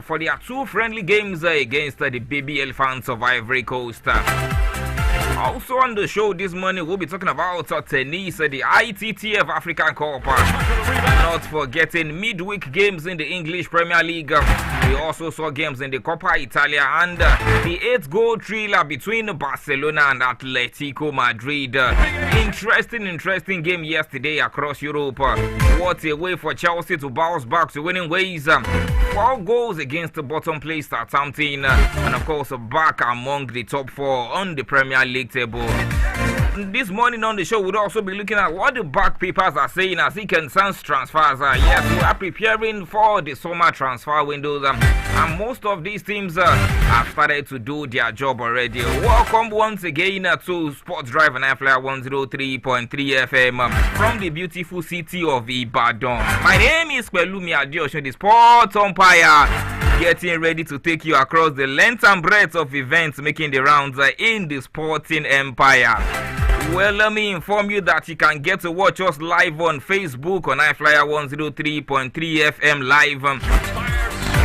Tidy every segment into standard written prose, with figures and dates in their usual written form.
for their two friendly games against the baby elephants of Ivory Coast. Also on the show this morning, we'll be talking about tennis, the ITTF African Cup. Not forgetting midweek games in the English Premier League. We also saw games in the Coppa Italia and the 8-goal thriller between Barcelona and Atletico Madrid. Interesting game yesterday across Europe. What a way for Chelsea to bounce back to winning ways. 4 goals against the bottom place Southampton, and of course back among the top 4 on the Premier League table. This morning on the show, we'll also be looking at what the back papers are saying as it concerns transfers. Yes, we are preparing for the summer transfer windows, and most of these teams have started to do their job already. Welcome once again to Sports Drive and I-FLIER 103.3 FM from the beautiful city of Ibadan. My name is PELUMI, ADEOSUN, the Sports Umpire, getting ready to take you across the length and breadth of events making the rounds in the sporting empire. Well, let me inform you that you can get to watch us live on Facebook on I-FLIER 103.3 FM live.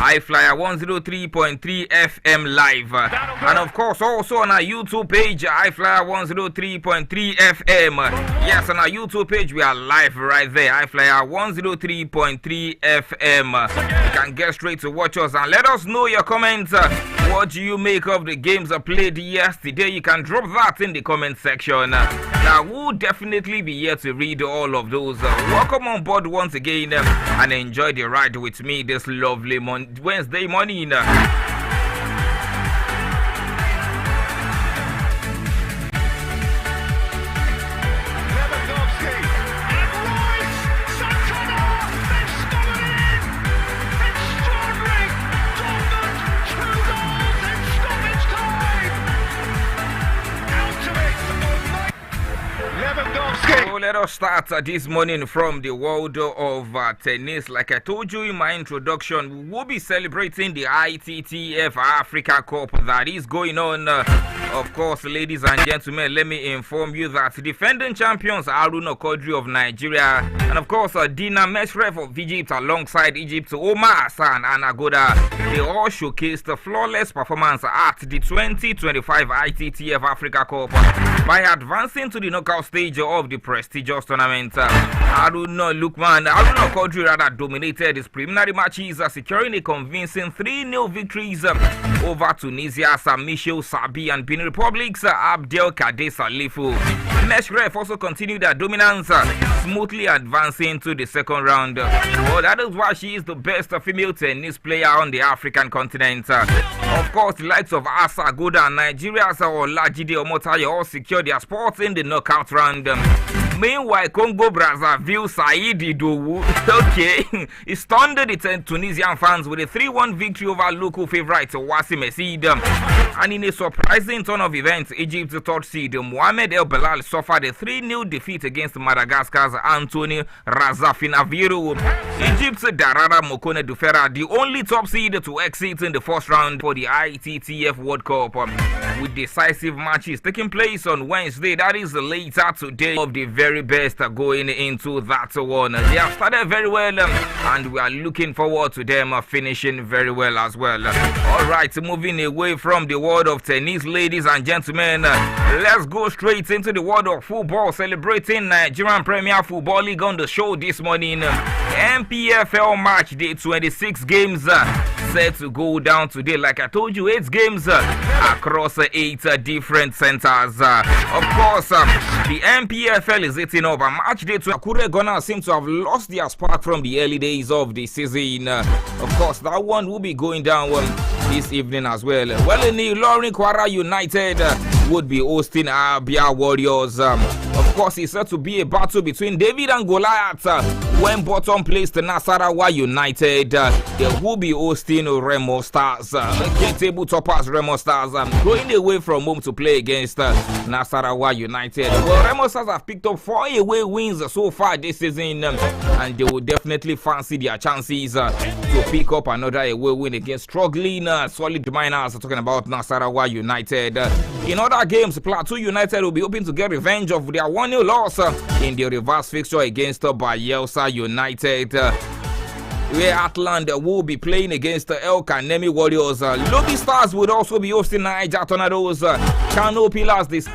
I-FLIER 103.3 FM live. And of course, also on our YouTube page, I-FLIER 103.3 FM. Yes, on our YouTube page, we are live right there. I-FLIER 103.3 FM. You can get straight to watch us and let us know your comments. What do you make of the games played yesterday? You can drop that in the comment section. Now, we'll definitely be here to read all of those. Welcome on board once again and enjoy the ride with me this lovely Wednesday morning. Let us start this morning from the world of tennis. Like I told you in my introduction, we'll be celebrating the ITTF Africa Cup that is going on. Of course, ladies and gentlemen, let me inform you that defending champions Haruna Kodri of Nigeria and of course Dina Meshref of Egypt alongside Egypt's Omar Hassan and Agoda, they all showcased a flawless performance at the 2025 ITTF Africa Cup by advancing to the knockout stage of the prestigious tournament. Haruna Kodri rather dominated his preliminary matches, securing a convincing 3-0 victories over Tunisia's Michel Sabi and Benin Republic's Abdel Kader Salifu. Meshref also continued their dominance, smoothly advancing to the second round. Well, that is why she is the best female tennis player on the African continent. Of course, the likes of Asa Agoda and Nigeria's Olajide Omotayo all secured their spots in the knockout round. Meanwhile, Congo Brazzaville Saïd Idowu, he stunned the Tunisian fans with a 3-1 victory over local favorite Wassim Messid. And in a surprising turn of events, Egypt's third seed Mohamed El Belal suffered a 3-0 defeat against Madagascar's Anthony Razafinaviru. Egypt's Darara Mokone Dufera, the only top seed to exit in the first round for the ITTF World Cup, with decisive matches taking place on Wednesday, that is later today, of the very best going into that one. They have started very well and we are looking forward to them finishing very well as well. Alright, moving away from the world of tennis, ladies and gentlemen, let's go straight into the world of football, celebrating Nigerian Premier Football League on the show this morning. MPFL match day 26 games set to go down today. Like I told you, 8 games across 8 different centers. Of course, the MPFL is eating up. A match day to Akure Ghana seem to have lost their spark from the early days of the season. Of course, that one will be going down this evening as well. Well, in the Lorin Kwara United would be hosting Abia Warriors. Of course, it's set to be a battle between David and Goliath when bottom placed Nasarawa United. They will be hosting Remo Stars. Table toppers Remo Stars going away from home to play against Nasarawa United. Well, Remo Stars have picked up 4 away wins so far this season, and they will definitely fancy their chances to pick up another away win against struggling solid miners. Talking about Nasarawa United. In other games, Plateau United will be hoping to get revenge of their 1-0 loss in the reverse fixture against Bayelsa United. where Atland will be playing against the El Kanemi Warriors. Lobby Stars would also be hosting Niger Tornadoes. Kano Pillars this.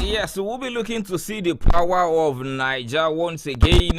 Yes, we'll be looking to see the power of Niger once again.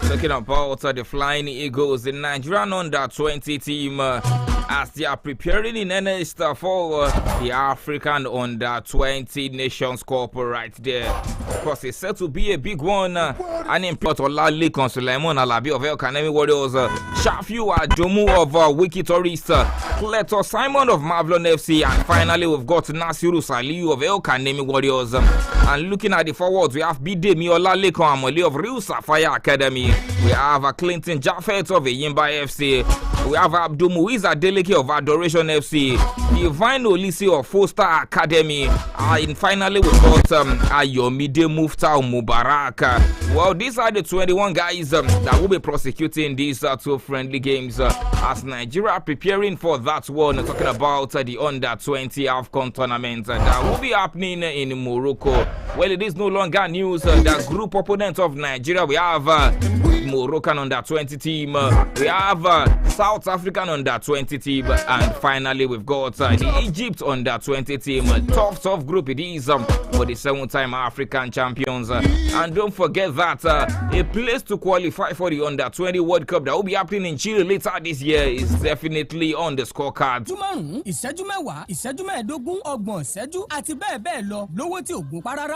Talking about the Flying Eagles, the Nigerian under-20 team, as they are preparing in earnest for the African under-20 Nations Cup right there. Of course, it's set to be a big one. And in plot Olalekan Suleiman Alabi of El Kanemi Warriors, Shafiu Ajomu of Wiki Tourist, Cleto Simon of Mavlon FC, and finally we've got Nasiru Saliu of El Kanemi Warriors. And looking at the forwards, we have Bidemi Olalekan Amole of Real Sapphire Academy. We have Clinton Jaffet of Eyimba FC. We have Abdul Muiz Adeleke of Adoration FC. Divine Olise of Foster Academy. And finally, we've got Ayomide Muftau Mubarak. Well, these are the 21 guys that will be prosecuting these two friendly games as Nigeria preparing for that one. Talking about the under-20 AFCON tournament that will be happening in Morocco. Well, it is no longer news. The group opponent of Nigeria, we have Moroccan under-20 team. We have South African under-20 team. And finally, we've got the Egypt under-20 team. Tough group it is for the 7-time African champions. And don't forget that a place to qualify for the under-20 World Cup that will be happening in Chile later this year is definitely on the scorecard.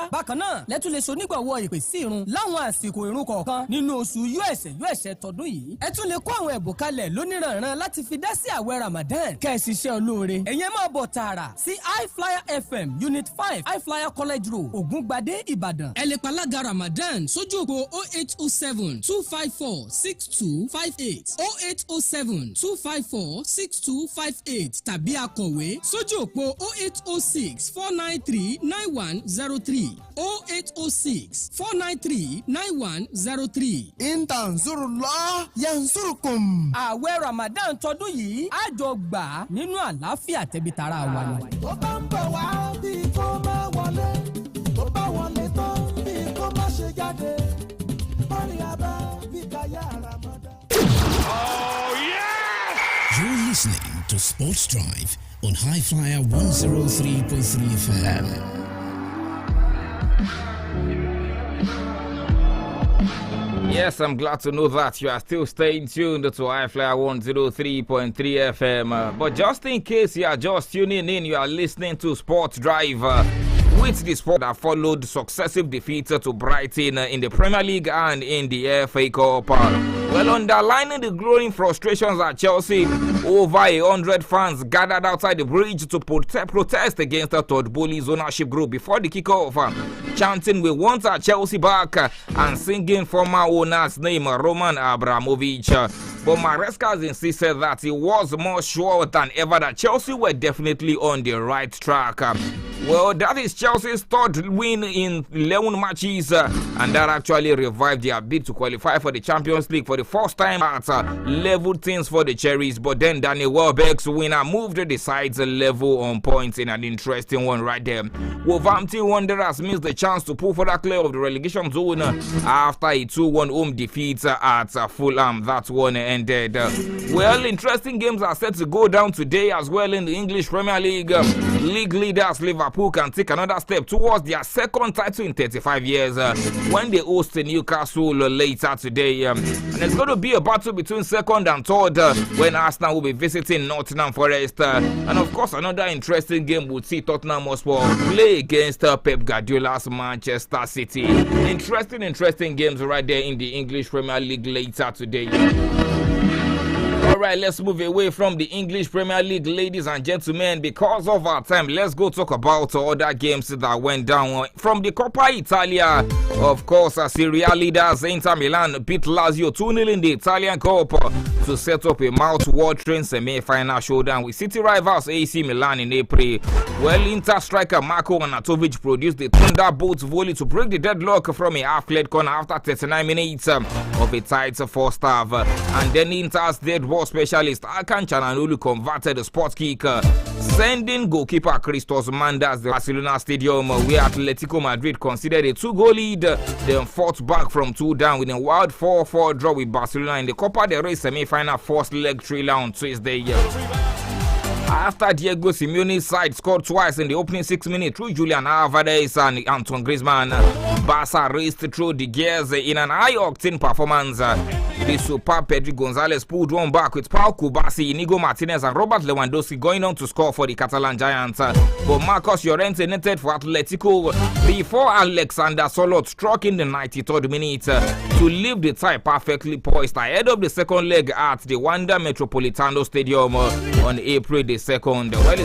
Bákan náà lẹ́tún lè sonígbọ̀wọ́ ìpè sí irun láwọn àsìkò irun kọ̀ọ̀kan nínú oṣù US tọdún yìí. Ẹ tún lè kó àwọn ẹ̀bùn kalẹ̀ lóníranran láti fi dá sí àwẹ̀ Ramadan kẹ́ẹ̀sì iṣẹ́ olóore. Ẹ̀yẹn máa bọ̀ tààrà sí I-FLIER FM Unit 5 I-FLIER College Road Ògúngbadé Ìbàdàn. Ẹ lè palága Ramadan sójú òpó 0807 254 6258 0807 254 6258 tàbí akọ̀wé sójú òpó 0806 493 9103 0806 493 9103. Intanzurullah yansurukum. Àwẹ̀ Ramadan tọdún yìí á jọ gbà nínú àlàáfíà tẹ̀bítara wa ni. Tó bá ń bọ̀ wá bí kò má wọlé, tó bá wọlé tán bí kò má ṣe jáde. Mariaba bí kaya Ramadan. Oh yeah! You're listening to Sports Drive on I-FLIER 103.3 FM. Yes, I'm glad to know that you are still staying tuned to I-FLIER 103.3 FM. But just in case you are just tuning in, you are listening to Sports Drive. With the sport that followed successive defeats to Brighton in the Premier League and in the FA Cup. Well, underlining the growing frustrations at Chelsea, over 100 fans gathered outside the bridge to protest against the Todd Bowley's ownership group before the kickoff, chanting "We want our Chelsea back" and singing former owner's name, Roman Abramovich. But Maresca has insisted that he was more sure than ever that Chelsea were definitely on the right track. Well, that is Chelsea's third win in 11 matches, and that actually revived their bid to qualify for the Champions League for the first time at leveled things for the Cherries. But then Daniel Welbeck's winner moved the sides level on points in an interesting one right there. Wolverhampton Wanderers missed the chance to pull for that clear of the relegation zone after a 2-1 home defeat at Fulham. That one ended. Well, interesting games are set to go down today as well in the English Premier League. League leaders Liverpool can take another step towards their second title in 35 years when they host Newcastle later today. And it's going to be a battle between second and third when Arsenal will be visiting Nottingham Forest. And of course, another interesting game would see Tottenham Hotspur play against Pep Guardiola's Manchester City. Interesting games right there in the English Premier League later today. Alright, let's move away from the English Premier League, ladies and gentlemen. Because of our time, let's go talk about other games that went down. From the Coppa Italia, of course, Serie A leaders Inter Milan beat Lazio 2-0 in the Italian Cup to set up a mouth-watering semi-final showdown with City rivals AC Milan in April. Well, Inter striker Marco Arnautovic produced the thunderbolt volley to break the deadlock from a half-cleared corner after 39 minutes of a tight first half. And then Inter's dead ball specialist Hakan Çalhanoğlu converted the spot kick, sending goalkeeper Christos Mandas the Barcelona stadium, where Atletico Madrid considered a 2-goal lead, then fought back from 2 down with a wild 4-4 draw with Barcelona in the Copa del Rey semi-final first leg thriller on Tuesday. After Diego Simeone's side scored twice in the opening 6 minutes through Julian Alvarez and Antoine Griezmann, Barca raced through the gears in an high-octane performance. The superb Pedri Gonzalez pulled one back with Pau Kubasi, Inigo Martinez and Robert Lewandowski going on to score for the Catalan Giants. But Marcos Llorente netted for Atletico before Alexander Sørloth struck in the 93rd minute to leave the tie perfectly poised ahead of the second leg at the Wanda Metropolitano Stadium on April the 2nd. Well,